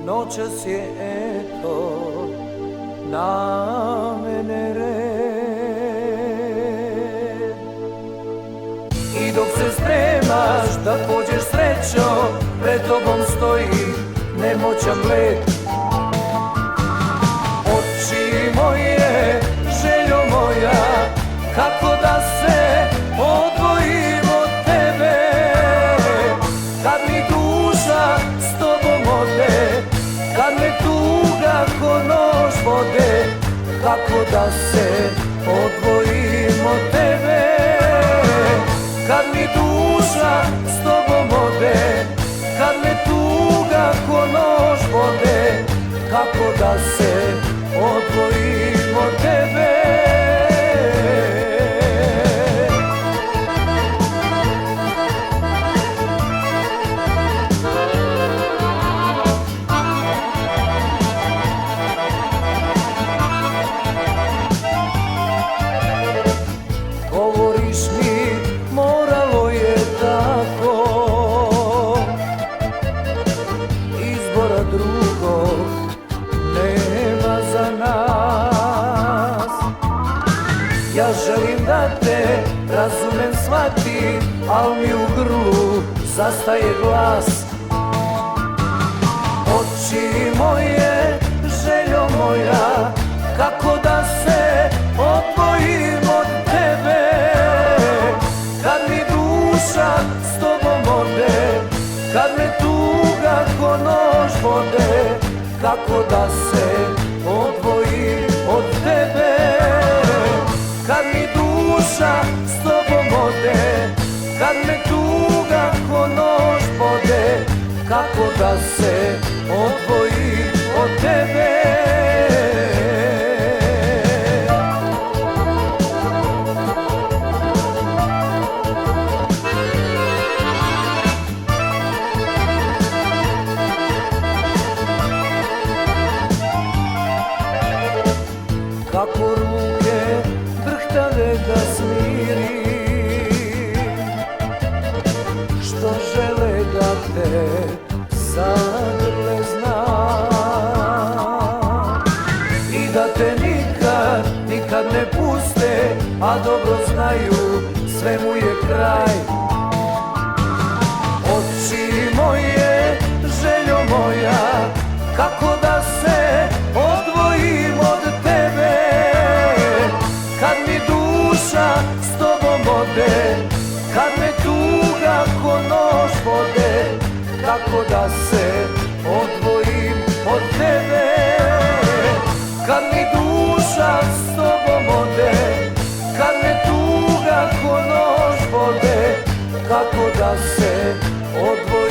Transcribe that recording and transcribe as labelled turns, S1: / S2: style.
S1: noćas je eto na mene red. I dok se spremaš da pođeš srećo, pred tobom stoji nemoćan led. Oči moje, željo moja, kako da se odvojim od tebe. Kad mi duša s tobom ode, kad me tuga ko nož vode, kako da se odvojim od tebe. Kad mi duša s tobom ode, kad me tuga ko nož vode, kako da se odvojim od tebe. Govoriš mi, moralo je tako, izbora drugog nema za nas. Ja želim da te razumem, shvatim, al mi u grlu zastaje glas. Oči moje, željo moja, kako da se odvojim od tebe. Kad mi duša s tobom ode, kad me tuga ko nož vode, kako da se odvojim od tebe. Kad mi duša s tobom ode, kad me tuga ko nož vode, kako da se odvojim od tebe. Kako ruke drhtave da smirim, što žele da te zagrle znam. I da te nikad, nikad ne puste, a dobro znaju svemu je kraj. Oči moje, željo moja, kako da se odvojim od tebe. Kad mi duša s tobom ode, kad me tuga ko nož vode, kako da se odvojim od tebe. Kad mi duša s tobom ode, kad me tuga ko nož vode, kako da se odvojim